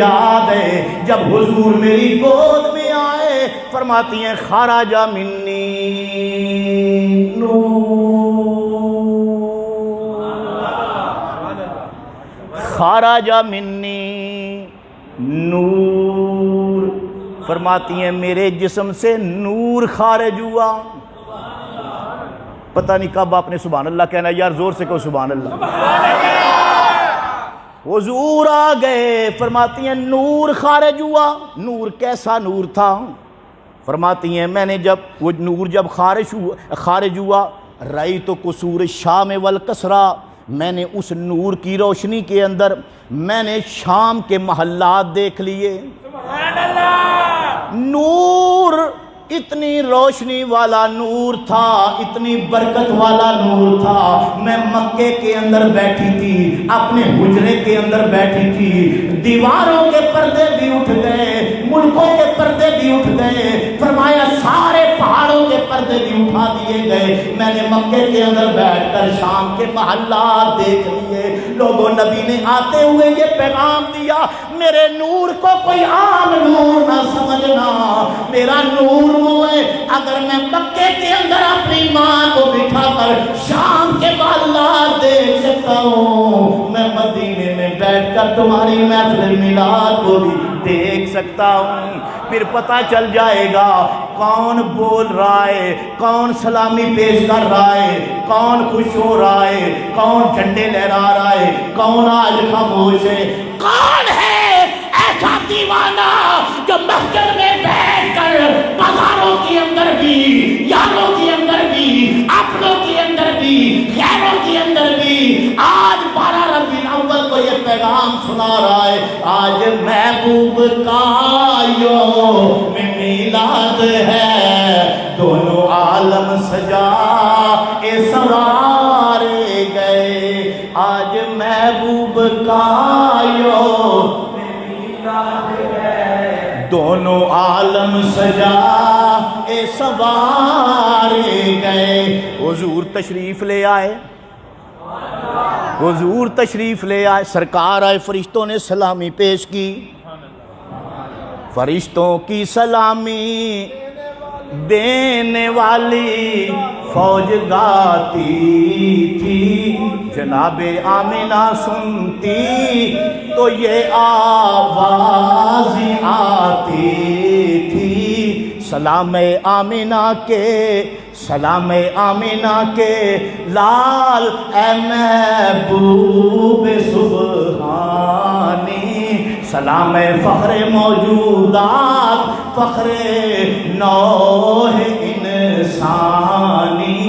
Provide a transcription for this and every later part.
یاد ہے جب حضور میری گود میں آئے، فرماتی ہیں خرج منی نور، خرج منی نور، فرماتی ہیں میرے جسم سے نور خارج ہوا۔ پتہ نہیں کب آپ نے سبحان اللہ کہنا ہے، یار زور سے کہو سبحان اللہ۔ حضور آ گئے، فرماتی ہیں نور خارج ہوا۔ نور کیسا نور تھا؟ فرماتی ہیں میں نے جب وہ نور جب خارج ہوا، رأیت قصور الشام والکسرى، میں نے اس نور کی روشنی کے اندر میں نے شام کے محلات دیکھ لیے۔ نور اتنی روشنی والا نور تھا، اتنی برکت والا نور تھا، میں مکے کے اندر بیٹھی تھی، اپنے حجرے کے اندر بیٹھی تھی، دیواروں کے پردے بھی اٹھ گئے، ملکوں کے پردے بھی اٹھ گئے، فرمایا سارے پہاڑوں کے پردے بھی اٹھا دیے گئے، میں نے مکے کے اندر بیٹھ کر شام کے محلات دیکھ لیے۔ لوگوں نبی نے آتے ہوئے یہ پیغام دیا، میرے نور کو کوئی عام نور نہ سمجھنا، میرا نور ہے اگر میں مکے کے اندر اپنی ماں کو بٹھا کر شام کے محلات دیکھ سکتا ہوں، میں مدینے میں بیٹھ کر تمہاری محفل میلاد کو بھی دیکھ سکتا ہوں۔ پھر پتہ چل جائے گا کون بول رہا ہے، کون سلامی پیش کر رہا ہے، کون خوش ہو رہا ہے، کون جھنڈے لہرا رہا ہے، کون آج خاموش ہے، کون ہے ایسا دیوانہ جو مسجد میں بیٹھ کر بازاروں کے اندر بھی، یاروں کے اندر بھی، اپنوں کے اندر بھی، غیروں کے اندر بھی آج 12 ربیع الاول کو یہ پیغام سنا رہا ہے، آج محبوب کا یوم میلاد ہے، دونوں عالم سجا سوارے گئے، آج محبوب کا یوم میلاد ہے، دونوں عالم سجا سوارے گئے۔ حضور تشریف لے آئے، حضور تشریف لے آئے، سرکار آئے، فرشتوں نے سلامی پیش کی، فرشتوں کی سلامی دینے والی فوج گاتی تھی، جناب آمنہ سنتی تو یہ آواز آتی تھی، سلام آمنہ کے، سلام آمنہ کے لال اے محبوب سبحانی، سلام فخر موجودات، فخر نوح انسانی۔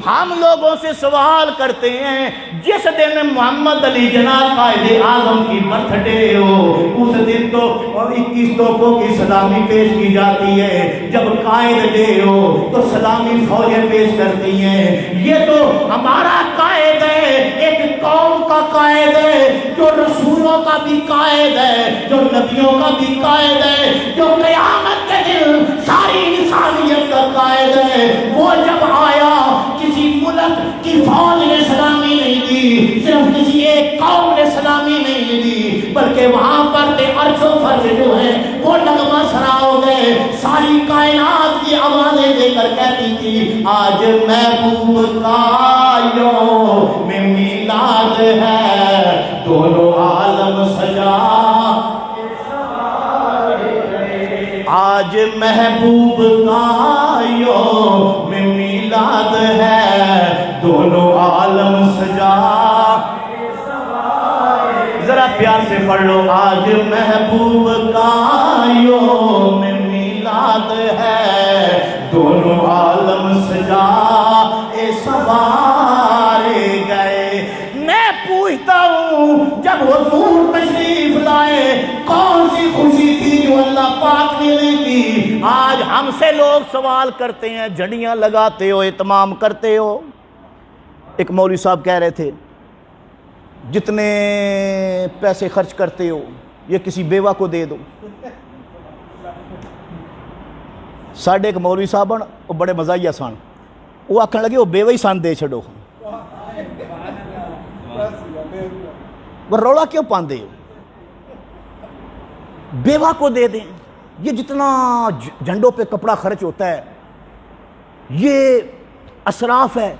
ہم لوگوں سے سوال کرتے ہیں، جس دن محمد علی جناح قائد اعظم کی برتھ ڈے ہو، اس دن تو 21 توپوں کی سلامی پیش کی جاتی ہے، جب قائد ڈے ہو تو سلامی فوجیں پیش کرتی ہیں۔ یہ تو ہمارا قائد ہے، ایک قوم کا قائد ہے، جو رسولوں کا بھی قائد ہے، جو نبیوں کا بھی قائد ہے، جو قیامت کے دن ساری انسانیت کا قائد ہے۔ وہ جب آیا کسی ملک کی فوج نے سلامی نہیں دی، صرف کسی ایک قوم نے سلامی نہیں دی، بلکہ وہاں پر عرش و فرش جو ہے وہ نغمہ سرا ہو گئے، ساری کائنات کی آوازیں دے کر کہتی تھی، آج محبوب کا یوم میلاد ہے، دونوں عالم سجا، آج محبوب کا یوم میلاد ہے، دونوں عالم سجا، ذرا پیار سے پڑھ لو، آج محبوب کا یوم میلاد ہے، دونوں عالم سجا سوارے گئے۔ میں پوچھتا ہوں جب حضور تشریف لائے کون سی خوشی تھی جو اللہ پاک نے دی؟ آج ہم سے لوگ سوال کرتے ہیں، جھنڈیاں لگاتے ہو، اہتمام کرتے ہو۔ ایک مولوی صاحب کہہ رہے تھے جتنے پیسے خرچ کرتے ہو یہ کسی بیوہ کو دے دو۔ ساڑھے ایک مولوی صاحب وہ بڑے مزاحیہ سن، وہ آکھن لگے وہ بیوہ ہی سن دے چھڑو، وہ رولا کیوں پاندے ہو؟ بیوہ کو دے دیں. یہ جتنا جھنڈوں پہ کپڑا خرچ ہوتا ہے یہ اسراف ہے,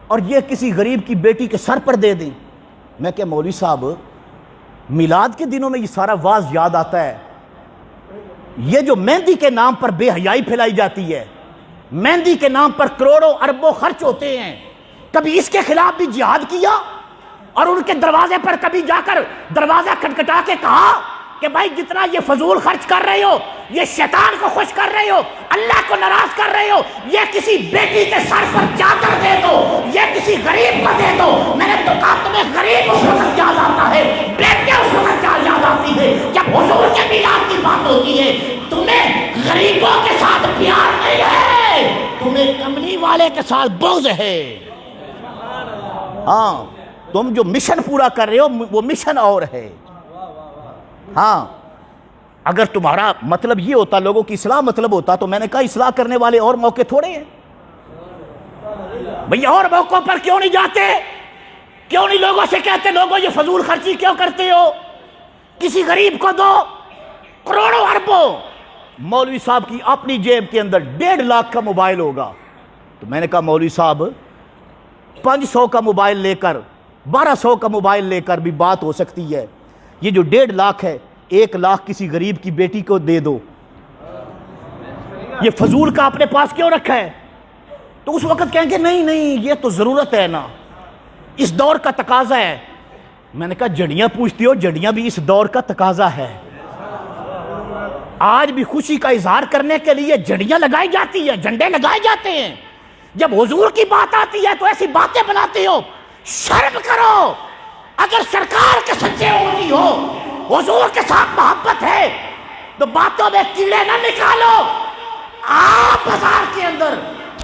اور یہ کسی غریب کی بیٹی کے سر پر دے دیں. میں کہ مولوی صاحب میلاد کے دنوں میں یہ سارا واز یاد آتا ہے, یہ جو مہندی کے نام پر بے حیائی پھیلائی جاتی ہے, مہندی کے نام پر کروڑوں اربوں خرچ ہوتے ہیں, کبھی اس کے خلاف بھی جہاد کیا اور ان کے دروازے پر کبھی جا کر دروازہ کھٹکھٹا کے کہا کہ بھائی جتنا یہ فضول خرچ کر رہے ہو, یہ شیطان کو خوش کر رہے ہو, اللہ کو ناراض کر رہے ہو, یہ کسی بیٹی کے سر پر چادر دے دو, یہ کسی غریب کو دے دو. میں نے تو کہا تمہیں غریب اس وقت یاد آتا ہے, بیٹے اس وقت یاد آتی ہے جب حضور کے میلاد کی بات ہوتی ہے. تمہیں غریبوں کے ساتھ پیار نہیں ہے, تمہیں کملی والے کے ساتھ بغض ہے. ہاں, تم جو مشن پورا کر رہے ہو وہ مشن اور ہے. ہاں, اگر تمہارا مطلب یہ ہوتا, لوگوں کی اصلاح مطلب ہوتا, تو میں نے کہا اصلاح کرنے والے اور موقع تھوڑے ہیں بھئی. اور موقعوں پر کیوں نہیں جاتے, کیوں نہیں لوگوں سے کہتے لوگوں یہ فضول خرچی کیوں کرتے ہو, کسی غریب کو دو کروڑوں اربوں. مولوی صاحب کی اپنی جیب کے اندر 1.5 لاکھ کا موبائل ہوگا, تو میں نے کہا مولوی صاحب 500 کا موبائل لے کر 1200 کا موبائل لے کر بھی بات ہو سکتی ہے. یہ جو 1.5 لاکھ ہے, 1 لاکھ کسی غریب کی بیٹی کو دے دو. یہ فضول کا اپنے پاس کیوں رکھا ہے؟ تو اس وقت کہیں گے نہیں نہیں یہ تو ضرورت ہے نا, اس دور کا تقاضا ہے. میں نے کہا جڑیاں پوچھتی ہو, جڑیاں بھی اس دور کا تقاضا ہے. آج بھی خوشی کا اظہار کرنے کے لیے جڑیاں لگائی جاتی ہیں, جھنڈے لگائے جاتے ہیں. جب حضور کی بات آتی ہے تو ایسی باتیں بناتے ہو, شرم کرو. اگر سرکار کے سچے امتی ہو, حضور کے ساتھ محبت ہے, تو باتوں میں کیڑے نہ نکالو. آپ بازار کے اندر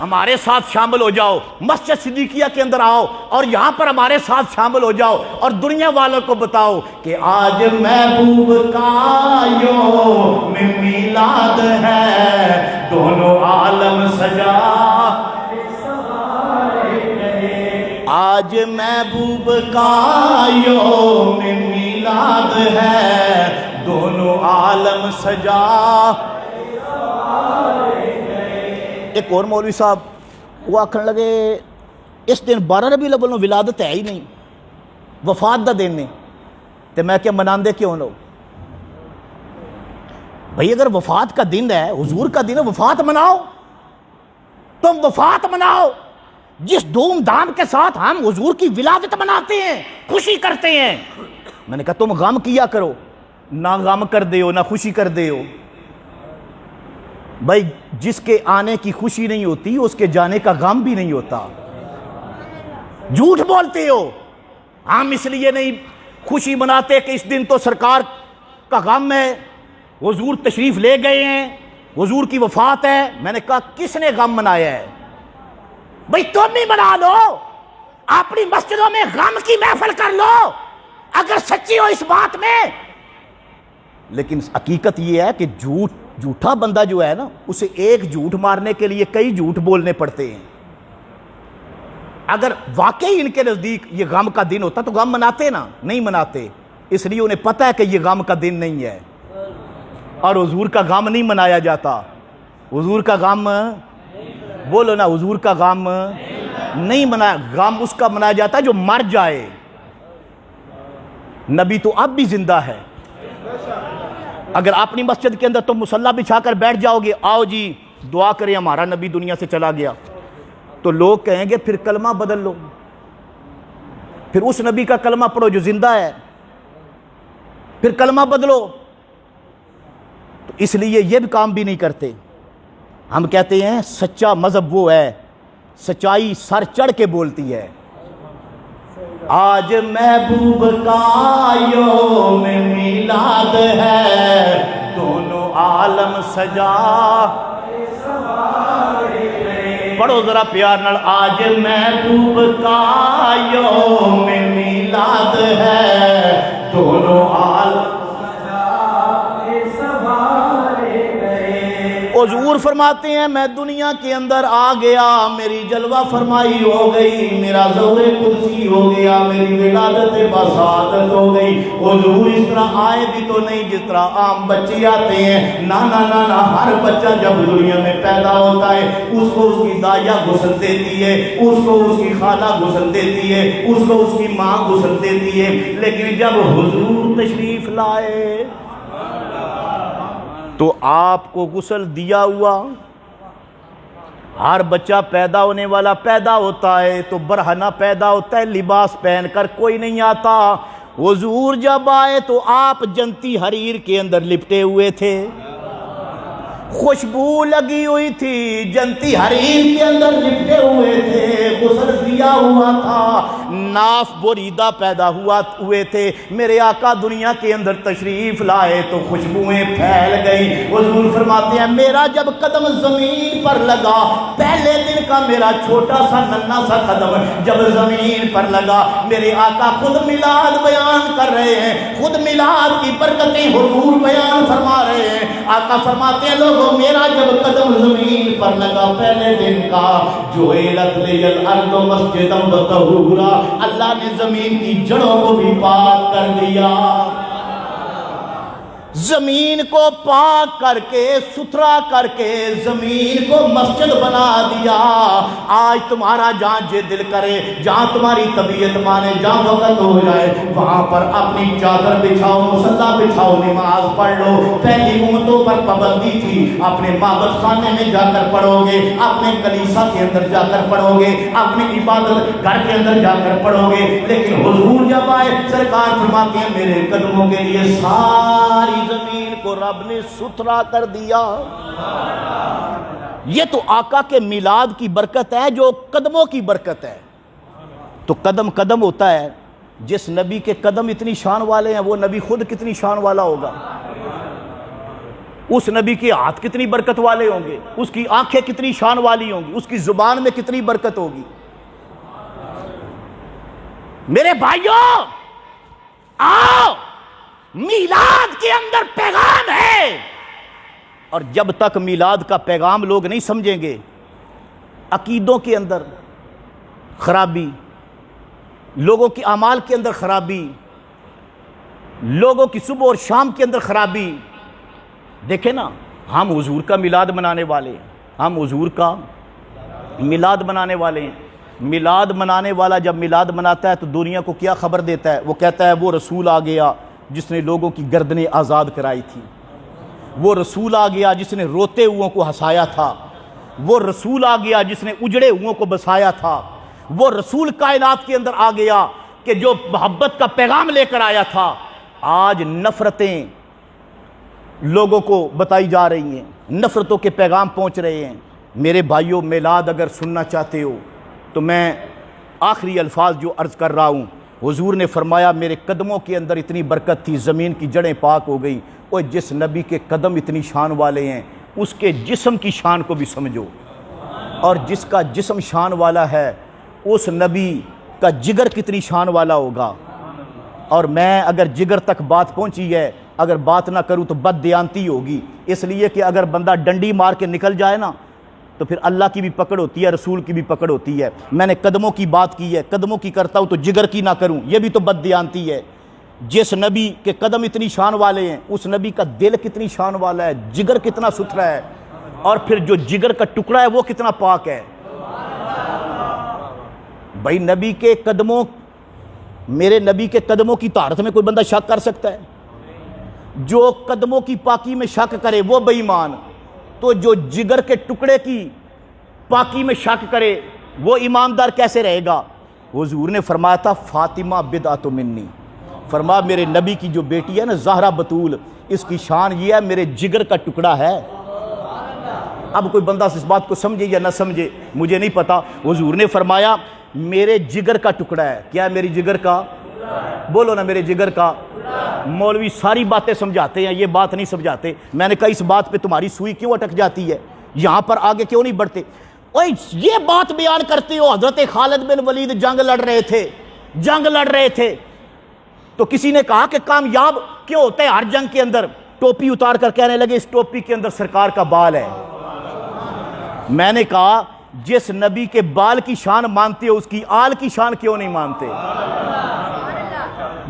ہمارے ساتھ شامل ہو جاؤ, مسجد صدیقیہ کے اندر آؤ اور یہاں پر ہمارے ساتھ شامل ہو جاؤ اور دنیا والوں کو بتاؤ کہ آج محبوب کا یوم میلاد ہے, دونوں عالم سجا. آج محبوب کا یوم میلاد ہے, دونوں عالم سجا. ایک اور مولوی صاحب وہ آکھن لگے اس دن 12 ربیع الاول نوں ولادت ہے ہی نہیں, وفات دا دن نے, تے میں کہ مناندے کیوں لو بھئی؟ اگر وفات کا دن ہے, حضور کا دن ہے, وفات مناؤ. تم وفات مناؤ. جس دھوم دھام کے ساتھ ہم حضور کی ولادت مناتے ہیں, خوشی کرتے ہیں, میں نے کہا تم غم کیا کرو, نہ غم کر دے ہو نہ خوشی کر دے ہو. بھائی جس کے آنے کی خوشی نہیں ہوتی اس کے جانے کا غم بھی نہیں ہوتا. جھوٹ بولتے ہو. ہم اس لیے نہیں خوشی مناتے کہ اس دن تو سرکار کا غم ہے, حضور تشریف لے گئے ہیں, حضور کی وفات ہے. میں نے کہا کس نے غم منایا ہے؟ بھئی تم ہی منا لو, اپنی مسجدوں میں غم کی محفل کر لو اگر سچی ہو اس بات میں. لیکن حقیقت یہ ہے کہ جھوٹا بندہ جو ہے نا, اسے ایک جھوٹ مارنے کے لیے کئی جھوٹ بولنے پڑتے ہیں. اگر واقعی ان کے نزدیک یہ غم کا دن ہوتا تو غم مناتے نا, نہیں مناتے. اس لیے انہیں پتہ ہے کہ یہ غم کا دن نہیں ہے, اور حضور کا غم نہیں منایا جاتا. حضور کا غم, بولو نا, حضور کا غم نہیں منایا. غم اس کا منایا جاتا ہے جو مر جائے. نبی تو اب بھی زندہ ہے. اگر اپنی مسجد کے اندر تم مصلی بچھا کر بیٹھ جاؤ گے, آؤ جی دعا کریں ہمارا نبی دنیا سے چلا گیا, تو لوگ کہیں گے پھر کلمہ بدل لو, پھر اس نبی کا کلمہ پڑھو جو زندہ ہے, پھر کلمہ بدلو. تو اس لیے یہ بھی کام بھی نہیں کرتے. ہم کہتے ہیں سچا مذہب وہ ہے سچائی سر چڑھ کے بولتی ہے. آج محبوب کا یوم میلاد ہے, دونوں عالم سجا. پڑھو ذرا پیار نال, آج محبوب کا یوم میلاد ہے, دونوں عالم. حضور فرماتے ہیں میں دنیا کے اندر آ گیا، میری جلوہ فرمائی ہو گئی، میرا ظہور قدسی ہو گیا، میری ولادت بسعادت ہو گئی۔ حضور اس طرح آئے بھی تو نہیں جس طرح عام بچے آتے ہیں، نا نا نا نا، ہر بچہ جب دنیا میں پیدا ہوتا ہے اس کو اس کی دائیا غسل دیتی ہے، اس کو اس کی خالہ غسل دیتی ہے، اس کو اس کی ماں غسل دیتی ہے، لیکن جب حضور تشریف لائے تو آپ کو غسل دیا ہوا۔ ہر بچہ پیدا ہونے والا پیدا ہوتا ہے تو برہنہ پیدا ہوتا ہے، لباس پہن کر کوئی نہیں آتا۔ حضور جب آئے تو آپ جنتی حریر کے اندر لپٹے ہوئے تھے، خوشبو لگی ہوئی تھی، جنتی حریر کے اندر لپٹے ہوئے تھے، غسل دیا ہوا تھا، ناف بریدہ پیدا ہوئے تھے۔ میرے آقا دنیا کے اندر تشریف لائے تو خوشبوئیں پھیل گئی۔ حضور فرماتے ہیں میرا جب قدم زمین پر لگا، پہلے دن کا میرا چھوٹا سا ننھا سا قدم جب زمین پر لگا، میرے آقا خود میلاد بیان کر رہے ہیں، خود میلاد کی برکتیں حضور بیان فرما رہے ہیں۔ آقا فرماتے ہیں لوگوں میرا جب قدم زمین پر لگا پہلے دن کا، جعلت لی الارض مسجدا وطہورا، اللہ نے زمین کی جڑوں کو بھی پاک کر دیا، زمین کو پاک کر کے ستھرا کر کے زمین کو مسجد بنا دیا۔ آج تمہارا جہاں جے دل کرے، جہاں تمہاری طبیعت مانے، جہاں وقت ہو جائے وہاں پر اپنی چادر بچھاؤ، مصلی بچھاؤ، نماز پڑھ لو۔ پہلی امتوں پر پابندی تھی، اپنے معبد خانے میں جا کر پڑھو گے، اپنے کلیسا کے اندر جا کر پڑھو گے، اپنی عبادت گھر کے اندر جا کر پڑھو گے، لیکن حضور جب آئے سرکار فرماتے ہیں میرے قدموں کے لیے ساری زمین کو رب نے ستھرا کر دیا۔ یہ تو آقا کے میلاد کی برکت ہے جو قدموں کی برکت ہے۔ تو قدم قدم ہوتا ہے، جس نبی کے قدم اتنی شان والے ہیں وہ نبی خود کتنی شان والا ہوگا، اس نبی کے ہاتھ کتنی برکت والے ہوں گے، اس کی آنکھیں کتنی شان والی ہوں گی، اس کی زبان میں کتنی برکت ہوگی۔ میرے بھائیوں آؤ، میلاد کے اندر پیغام ہے، اور جب تک میلاد کا پیغام لوگ نہیں سمجھیں گے، عقیدوں کے اندر خرابی، لوگوں کی اعمال کے اندر خرابی، لوگوں کی صبح اور شام کے اندر خرابی۔ دیکھیں نا، ہم حضور کا میلاد منانے والے ہیں، ہم حضور کا میلاد منانے والے ہیں۔ میلاد منانے والا جب میلاد مناتا ہے تو دنیا کو کیا خبر دیتا ہے؟ وہ کہتا ہے وہ رسول آ گیا جس نے لوگوں کی گردنیں آزاد کرائی تھی، وہ رسول آ گیا جس نے روتے ہوئوں کو ہنسایا تھا، وہ رسول آ گیا جس نے اجڑے ہوئوں کو بسایا تھا، وہ رسول کائنات کے اندر آ گیا کہ جو محبت کا پیغام لے کر آیا تھا۔ آج نفرتیں لوگوں کو بتائی جا رہی ہیں، نفرتوں کے پیغام پہنچ رہے ہیں۔ میرے بھائیوں، میلاد اگر سننا چاہتے ہو تو میں آخری الفاظ جو عرض کر رہا ہوں، حضور نے فرمایا میرے قدموں کے اندر اتنی برکت تھی، زمین کی جڑیں پاک ہو گئی۔ اور جس نبی کے قدم اتنی شان والے ہیں اس کے جسم کی شان کو بھی سمجھو، اور جس کا جسم شان والا ہے اس نبی کا جگر کتنی شان والا ہوگا۔ اور میں اگر جگر تک بات پہنچی ہے، اگر بات نہ کروں تو بد دیانتی ہوگی، اس لیے کہ اگر بندہ ڈنڈی مار کے نکل جائے نا تو پھر اللہ کی بھی پکڑ ہوتی ہے، رسول کی بھی پکڑ ہوتی ہے۔ میں نے قدموں کی بات کی ہے، قدموں کی کرتا ہوں تو جگر کی نہ کروں، یہ بھی تو بد دیانتی ہے۔ جس نبی کے قدم اتنی شان والے ہیں اس نبی کا دل کتنی شان والا ہے، جگر کتنا ستھرا ہے، اور پھر جو جگر کا ٹکڑا ہے وہ کتنا پاک ہے۔ بھائی نبی کے قدموں، میرے نبی کے قدموں کی طہارت میں کوئی بندہ شک کر سکتا ہے؟ جو قدموں کی پاکی میں شک کرے وہ بے ایمان، تو جو جگر کے ٹکڑے کی پاکی میں شک کرے وہ ایماندار کیسے رہے گا؟ حضور نے فرمایا تھا فاطمہ بدعۃ منی، فرمایا میرے نبی کی جو بیٹی ہے نا زہرا بطول، اس کی شان یہ ہے میرے جگر کا ٹکڑا ہے۔ اب کوئی بندہ اس بات کو سمجھے یا نہ سمجھے مجھے نہیں پتا، حضور نے فرمایا میرے جگر کا ٹکڑا ہے۔ کیا ہے میری جگر کا؟ بولو نا، میرے جگر کا۔ مولوی ساری باتیں سمجھاتے ہیں، یہ بات نہیں سمجھاتے۔ میں نے کہا اس بات پہ تمہاری سوئی کیوں اٹک جاتی ہے، یہاں پر آگے کیوں نہیں بڑھتے؟ اوہ یہ بات بیان کرتے ہو حضرت خالد بن ولید جنگ لڑ رہے تھے تو کسی نے کہا کہ کامیاب کیوں ہوتے ہیں ہر جنگ کے اندر؟ ٹوپی اتار کر کہنے لگے اس ٹوپی کے اندر سرکار کا بال ہے۔ میں نے کہا جس نبی کے بال کی شان مانتے ہو اس کی آل کی شان کیوں نہیں مانتے؟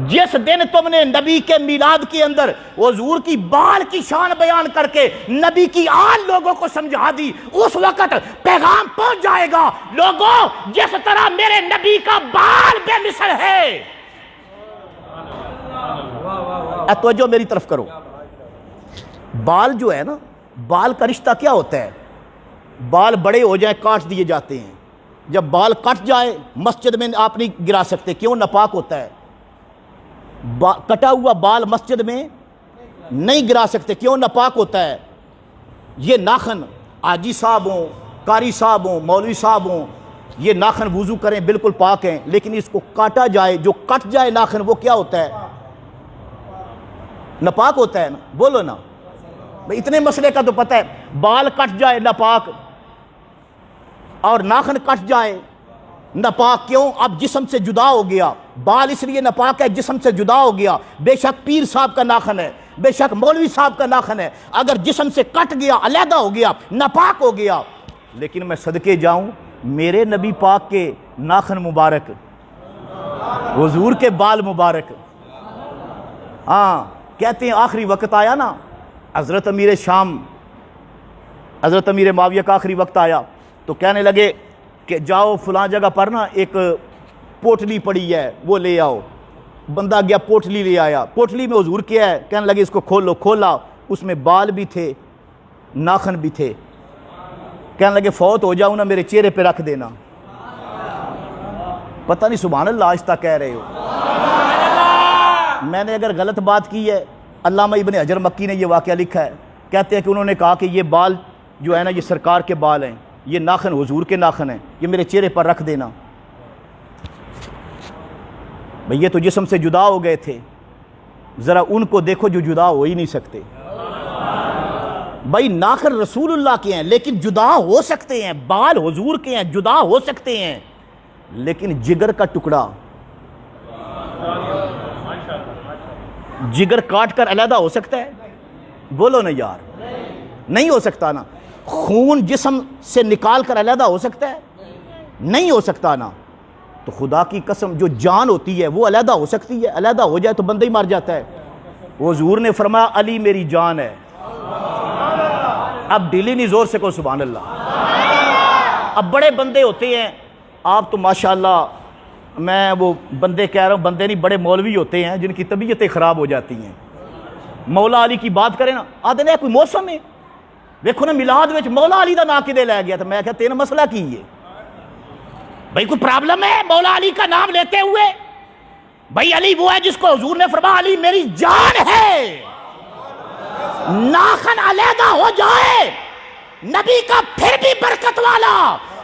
جس دن تم نے نبی کے میلاد کے اندر حضور کی بال کی شان بیان کر کے نبی کی آل لوگوں کو سمجھا دی، اس وقت پیغام پہنچ جائے گا، لوگوں جس طرح میرے نبی کا بال بے مثل ہے۔ توجہ میری طرف کرو، بال جو ہے نا، بال کا رشتہ کیا ہوتا ہے؟ بال بڑے ہو جائیں کاٹ دیے جاتے ہیں، جب بال کٹ جائے مسجد میں آپ نہیں گرا سکتے، کیوں؟ ناپاک ہوتا ہے۔ کٹا ہوا بال مسجد میں نہیں گرا سکتے، کیوں؟ ناپاک ہوتا ہے۔ یہ ناخن حاجی صاحب ہوں، قاری صاحب ہوں، مولوی صاحب ہوں، یہ ناخن وضو کریں بالکل پاک ہیں، لیکن اس کو کاٹا جائے، جو کٹ جائے ناخن، وہ کیا ہوتا ہے؟ ناپاک ہوتا ہے نا، بولو نا بھئی، اتنے مسئلے کا تو پتہ ہے۔ بال کٹ جائے ناپاک، اور ناخن کٹ جائے ناپاک، کیوں؟ اب جسم سے جدا ہو گیا، بال اس لیے ناپاک ہے جسم سے جدا ہو گیا۔ بے شک پیر صاحب کا ناخن ہے، بے شک مولوی صاحب کا ناخن ہے، اگر جسم سے کٹ گیا، علیحدہ ہو گیا، ناپاک ہو گیا، لیکن میں صدقے جاؤں میرے نبی پاک کے ناخن مبارک، حضور کے بال مبارک، ہاں کہتے ہیں آخری وقت آیا نا، حضرت امیر شام، حضرت امیر معاویہ کا آخری وقت آیا تو کہنے لگے کہ جاؤ فلاں جگہ پر نا ایک پوٹلی پڑی ہے وہ لے آؤ۔ بندہ گیا پوٹلی لے آیا، پوٹلی میں حضور کیا ہے؟ کہنے لگے اس کو کھولو، کھولا، اس میں بال بھی تھے ناخن بھی تھے، کہنے لگے فوت ہو جاؤں نا میرے چہرے پہ رکھ دینا۔ پتہ نہیں سبحان اللہ آہستہ کہہ رہے ہو، میں نے اگر غلط بات کی ہے، علامہ ابن حجر مکی نے یہ واقعہ لکھا ہے، کہتے ہیں کہ انہوں نے کہا کہ یہ بال جو ہے نا یہ سرکار کے بال ہیں، یہ ناخن حضور کے ناخن ہیں، یہ میرے چہرے پر رکھ دینا۔ بھئی یہ تو جسم سے جدا ہو گئے تھے، ذرا ان کو دیکھو جو جدا ہو ہی نہیں سکتے۔ بھئی ناخن رسول اللہ کے ہیں لیکن جدا ہو سکتے ہیں، بال حضور کے ہیں جدا ہو سکتے ہیں، لیکن جگر کا ٹکڑا، جگر کاٹ کر علیحدہ ہو سکتا ہے؟ بولو نا یار، نہیں ہو سکتا نا۔ خون جسم سے نکال کر علیحدہ ہو سکتا ہے؟ نہیں ہو سکتا نا۔ تو خدا کی قسم جو جان ہوتی ہے وہ علیحدہ ہو سکتی ہے؟ علیحدہ ہو جائے تو بندہ ہی مر جاتا ہے۔ حضور نے فرمایا علی میری جان ہے۔ اب ڈیلی نہیں زور سے کو سبحان اللہ۔ اب بڑے بندے ہوتے ہیں، آپ تو ماشاءاللہ، میں وہ بندے کہہ رہا ہوں، بندے نہیں، بڑے مولوی ہوتے ہیں جن کی طبیعتیں خراب ہو جاتی ہیں۔ مولا علی کی بات کریں نا، آدھے نے کوئی موسم ہے، دیکھو نا میلاد میں مولا علی دا نا کدے لے گیا تھا، میں کہا تین مسئلہ کی ہے بھائی، کوئی پرابلم ہے مولا علی کا نام لیتے ہوئے؟ بھائی علی وہ ہے جس کو حضور نے فرمایا علی میری جان ہے۔ ناخن علیحدہ ہو جائے نبی کا پھر بھی برکت والا،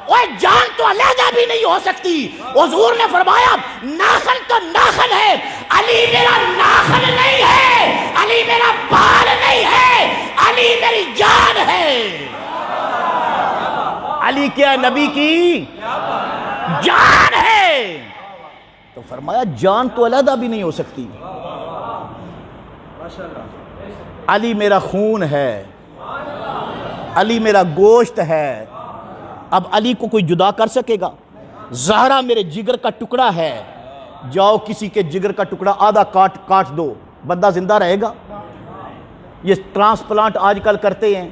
اوہ جان تو علیحدہ بھی نہیں ہو سکتی۔ حضور نے فرمایا ناخن تو ناخن ہے، علی میرا ناخن نہیں ہے، علی میرا بال نہیں ہے، علی میری جان ہے۔ علی کیا نبی کی جان ہے، تو فرمایا جان تو علیحدہ بھی نہیں ہو سکتی۔ علی میرا خون ہے، علی میرا گوشت ہے، اب علی کو کوئی جدا کر سکے گا؟ زہرا میرے جگر کا ٹکڑا ہے، جاؤ کسی کے جگر کا ٹکڑا آدھا کاٹ دو، بندہ زندہ رہے گا؟ یہ ٹرانسپلانٹ آج کل کرتے ہیں،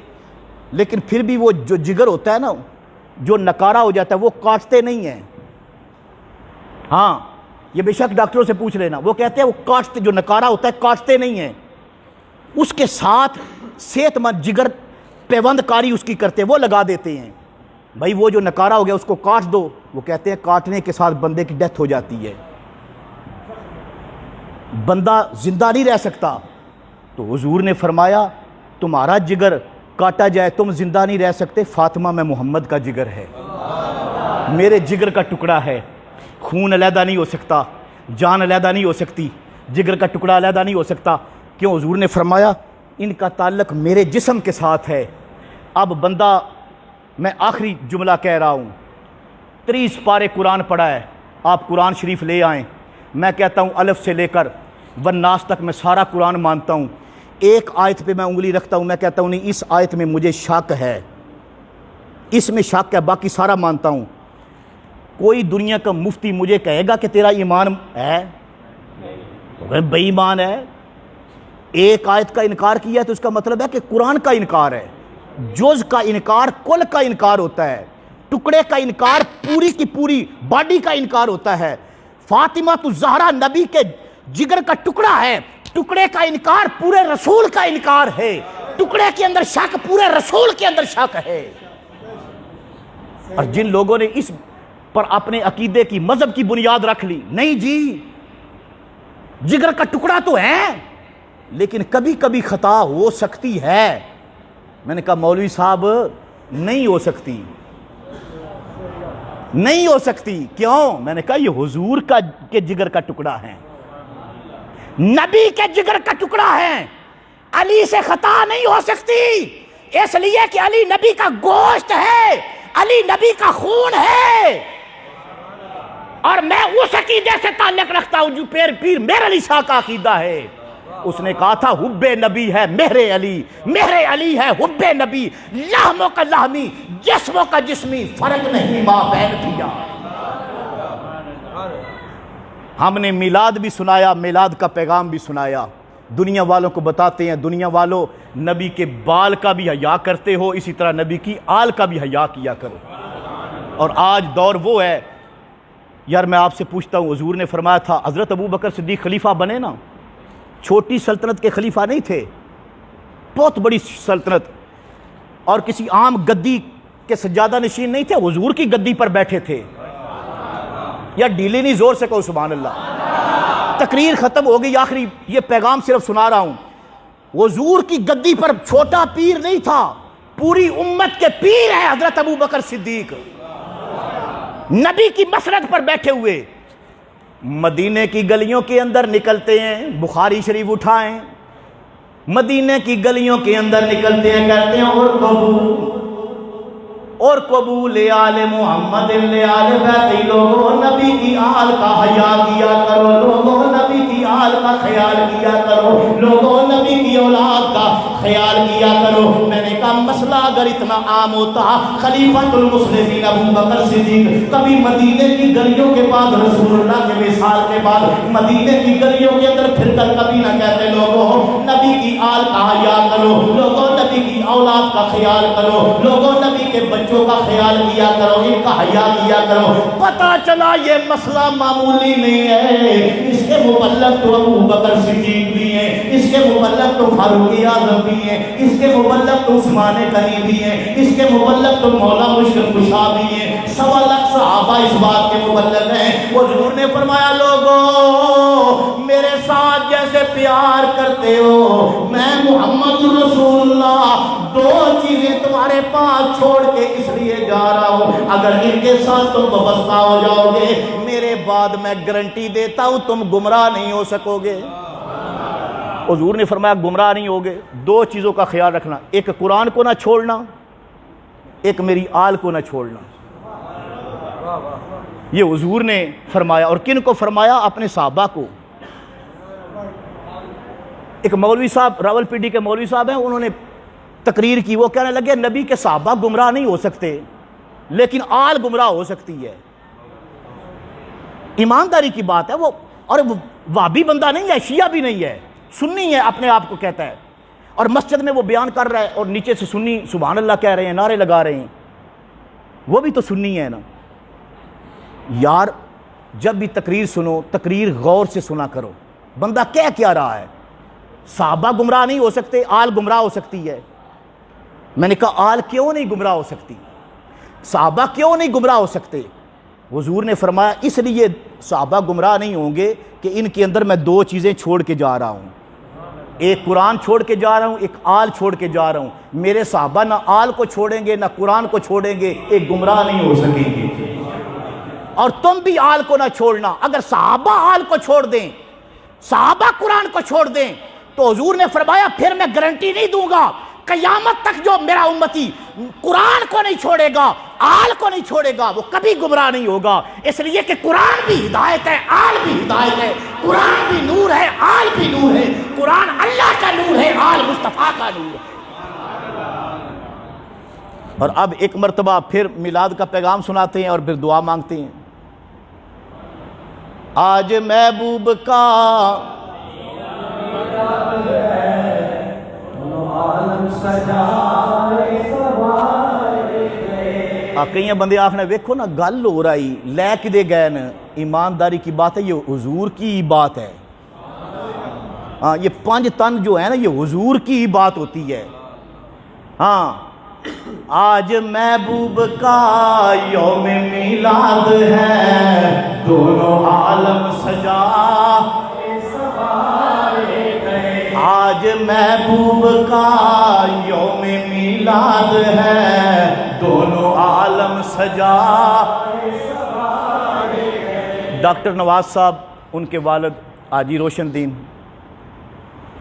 لیکن پھر بھی وہ جو جگر ہوتا ہے نا جو نکارہ ہو جاتا ہے وہ کاٹتے نہیں ہیں۔ ہاں یہ بے شک ڈاکٹروں سے پوچھ لینا، وہ کہتے ہیں وہ کاٹتے، جو نکارہ ہوتا ہے کاٹتے نہیں ہیں، اس کے ساتھ صحت مند جگر پیوند کاری اس کی کرتے، وہ لگا دیتے ہیں۔ بھائی وہ جو نکارہ ہو گیا اس کو کاٹ دو، وہ کہتے ہیں کاٹنے کے ساتھ بندے کی ڈیتھ ہو جاتی ہے، بندہ زندہ نہیں رہ سکتا۔ تو حضور نے فرمایا تمہارا جگر کاٹا جائے تم زندہ نہیں رہ سکتے، فاطمہ میں محمد کا جگر ہے، میرے جگر کا ٹکڑا ہے، خون علیحدہ نہیں ہو سکتا، جان علیحدہ نہیں ہو سکتی، جگر کا ٹکڑا علیحدہ نہیں ہو سکتا، کیوں؟ حضور نے فرمایا ان کا تعلق میرے جسم کے ساتھ ہے۔ اب بندہ، میں آخری جملہ کہہ رہا ہوں، 30 پارے قرآن پڑھا ہے، آپ قرآن شریف لے آئیں، میں کہتا ہوں الف سے لے کر والناس تک میں سارا قرآن مانتا ہوں، ایک آیت پہ میں انگلی رکھتا ہوں، میں کہتا ہوں نہیں اس آیت میں مجھے شک ہے، اس میں شک ہے، باقی سارا مانتا ہوں۔ کوئی دنیا کا مفتی مجھے کہے گا کہ تیرا ایمان ہے، بے ایمان ہے، ایک آیت کا انکار کیا ہے تو اس کا مطلب ہے کہ قرآن کا انکار ہے۔ جز کا انکار کل کا انکار ہوتا ہے، ٹکڑے کا انکار پوری کی پوری باڈی کا انکار ہوتا ہے۔ فاطمہ الزہرا نبی کے جگر کا ٹکڑا ہے، ٹکڑے کا انکار پورے رسول کا انکار ہے، ٹکڑے کے اندر شک پورے رسول کے اندر شک ہے۔ اور جن لوگوں نے اس پر اپنے عقیدے کی مذہب کی بنیاد رکھ لی، نہیں جی جگر کا ٹکڑا تو ہے لیکن کبھی کبھی خطا ہو سکتی ہے۔ میں نے کہا مولوی صاحب نہیں ہو سکتی، نہیں ہو سکتی، کیوں؟ میں نے کہا یہ حضور کے جگر کا ٹکڑا ہے، نبی کے جگر کا ٹکڑا ہے، علی سے خطا نہیں ہو سکتی، اس لیے کہ علی نبی کا گوشت ہے، علی نبی کا خون ہے۔ اور میں اس عقیدے سے تعلق رکھتا ہوں جو پیر میر علی شاہ کا عقیدہ ہے۔ اس نے کہا تھا حب نبی ہے مہر علی، مہر علی ہے حب نبی، لحموں کا لحمی جسموں کا جسمی، فرق نہیں ماں بہن کیا۔ ہم نے میلاد بھی سنایا، میلاد کا پیغام بھی سنایا، دنیا والوں کو بتاتے ہیں دنیا والوں نبی کے بال کا بھی حیا کرتے ہو، اسی طرح نبی کی آل کا بھی حیا کیا کرو۔ اور آج دور وہ ہے، یار میں آپ سے پوچھتا ہوں، حضور نے فرمایا تھا حضرت ابو بکر صدیق خلیفہ بنے نا، چھوٹی سلطنت کے خلیفہ نہیں تھے، بہت بڑی سلطنت، اور کسی عام گدی کے سجادہ نشین نہیں تھے، حضور کی گدی پر بیٹھے تھے۔ یا ڈیلی نہیں، زور سے کہو سبحان اللہ۔ تقریر ختم ہو گئی، آخری یہ پیغام صرف سنا رہا ہوں، حضور کی گدی پر چھوٹا پیر نہیں تھا، پوری امت کے پیر ہیں حضرت ابو بکر صدیق، نبی کی مسند پر بیٹھے ہوئے، مدینے کی گلیوں کے اندر نکلتے ہیں، بخاری شریف اٹھائیں، مدینے کی گلیوں کے اندر نکلتے ہیں، کہتے ہیں اور قبول آل محمد آل بیت، لوگوں نبی کی آل کا حیا کیا کرو، لوگوں نبی کی آل کا خیال کیا کرو، لوگوں نبی کی اولاد کا خیال کیا کرو۔ میں نے کہا مسئلہ اگر اتنا عام ہوتا، خلیفۃ المسلمین ابو بکر صدیق کبھی مدینے کی گلیوں کے بعد رسول اللہ کے وصال کے بعد مدینے کی گلیوں کے اندر پھر کر کبھی نہ کہتے لوگوں نبی کی آل کا حیا کرو، لوگوں نبی کی اولاد کا خیال کرو، لوگوں نبی کے بچوں کا خیال کیا کرو، ان کا حیا کیا کرو۔ پتہ چلا یہ مسئلہ معمولی نہیں ہے، اس کے مبلغ تو ابو بکر صدیق بھی ہیں، اس کے مبلغ تو فاروق اعظم بھی ہیں، اس کے مبلغ تو عثمان غنی بھی ہیں، اس کے مبلغ تو مولا مشکل کشا بھی ہیں، 1.25 لاکھ صحابہ اس بات کے مبلغ ہیں۔ حضور نے فرمایا لوگوں میرے ساتھ جیسے پیار کرتے ہو، میں محمد رسول اللہ 2 چیزیں تمہارے پاس چھوڑ کے اس لیے جا رہا ہوں، اگر ان کے ساتھ تم وابستہ ہو جاؤ گے میرے بعد میں گارنٹی دیتا ہوں تم گمراہ نہیں ہو سکو گے۔ حضور نے فرمایا گمراہ نہیں ہوگے، 2 چیزوں کا خیال رکھنا، ایک قرآن کو نہ چھوڑنا، ایک میری آل کو نہ چھوڑنا۔ یہ حضور نے فرمایا، اور کن کو فرمایا؟ اپنے صحابہ کو۔ ایک مولوی صاحب راول پنڈی کے مولوی صاحب ہیں، انہوں نے تقریر کی، وہ کہنے لگے نبی کے صحابہ گمراہ نہیں ہو سکتے لیکن آل گمراہ ہو سکتی ہے۔ ایمانداری کی بات ہے وہ، اور وہابی بندہ نہیں ہے، شیعہ بھی نہیں ہے، سنی ہے، اپنے آپ کو کہتا ہے، اور مسجد میں وہ بیان کر رہا ہے اور نیچے سے سنی سبحان اللہ کہہ رہے ہیں، نعرے لگا رہے ہیں، وہ بھی تو سنی ہے نا۔ یار جب بھی تقریر سنو، تقریر غور سے سنا کرو، بندہ کہہ کیا رہا ہے۔ صحابہ گمراہ نہیں ہو سکتے، آل گمراہ ہو سکتی ہے۔ میں نے کہا آل کیوں نہیں گمراہ ہو سکتی، صحابہ کیوں نہیں گمراہ ہو سکتے؟ حضور نے فرمایا اس لیے صحابہ گمراہ نہیں ہوں گے کہ ان کے اندر میں 2 چیزیں چھوڑ کے جا رہا ہوں، ایک قرآن چھوڑ کے جا رہا ہوں، ایک آل چھوڑ کے جا رہا ہوں۔ میرے صحابہ نہ آل کو چھوڑیں گے نہ قرآن کو چھوڑیں گے، ایک گمراہ نہیں ہو سکیں گے۔ اور تم بھی آل کو نہ چھوڑنا، اگر صحابہ آل کو چھوڑ دیں، صحابہ قرآن کو چھوڑ دیں تو حضور نے فرمایا پھر میں گارنٹی نہیں دوں گا قیامت تک جو میرا امتی قرآن کو نہیں چھوڑے گا، آل کو نہیں چھوڑے گا، وہ کبھی گمراہ نہیں ہوگا، اس لیے کہ قرآن بھی ہدایت ہے، آل بھی ہدایت ہے، قرآن بھی نور ہے، آل بھی نور ہے، قرآن اللہ کا نور ہے، آل مصطفیٰ کا نور ہے۔ اور اب ایک مرتبہ پھر میلاد کا پیغام سناتے ہیں اور پھر دعا مانگتے ہیں۔ آج محبوب کا کئی بندے آخنا ویکھو نا گل ہو رہی لے کے دے گئے نا، ایمانداری کی بات ہے، یہ حضور کی بات ہے۔ ہاں یہ 5 تن جو ہے نا یہ حضور کی بات ہوتی ہے۔ ہاں آج محبوب کا یوم میلاد ہے، دونوں عالم سجا آج محبوب کا یوم میلاد ہے، دونوں عالم سجا۔ ڈاکٹر نواز صاحب، ان کے والد حاجی روشن دین،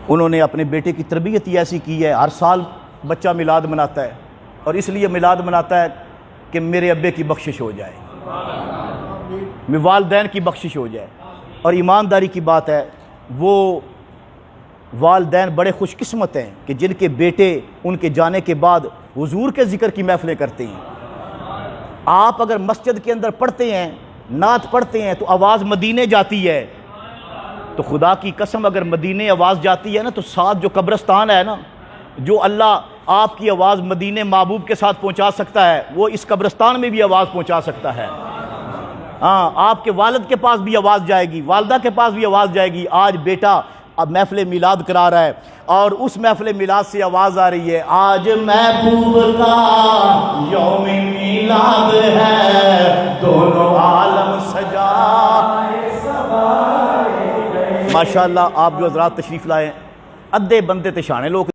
انہوں نے اپنے بیٹے کی تربیت ہی ایسی کی ہے، ہر سال بچہ میلاد مناتا ہے، اور اس لیے میلاد مناتا ہے کہ میرے ابے کی بخشش ہو جائے، والدین کی بخشش ہو جائے۔ اور ایمانداری کی بات ہے، وہ والدین بڑے خوش قسمت ہیں کہ جن کے بیٹے ان کے جانے کے بعد حضور کے ذکر کی محفلیں کرتے ہیں۔ آپ اگر مسجد کے اندر پڑھتے ہیں، نعت پڑھتے ہیں، تو آواز مدینے جاتی ہے، تو خدا کی قسم اگر مدینے آواز جاتی ہے نا، تو ساتھ جو قبرستان ہے نا، جو اللہ آپ کی آواز مدینے محبوب کے ساتھ پہنچا سکتا ہے، وہ اس قبرستان میں بھی آواز پہنچا سکتا ہے۔ ہاں آپ کے والد کے پاس بھی آواز جائے گی، والدہ کے پاس بھی آواز جائے گی۔ آج بیٹا اب محفل میلاد کرا رہا ہے، اور اس محفل میلاد سے آواز آ رہی ہے، آج محبوب کا یوم میلاد ہے، دونوں عالم سجا۔ ماشاءاللہ آپ جو حضرات تشریف لائے، ادھے بندے تے شانے لوگ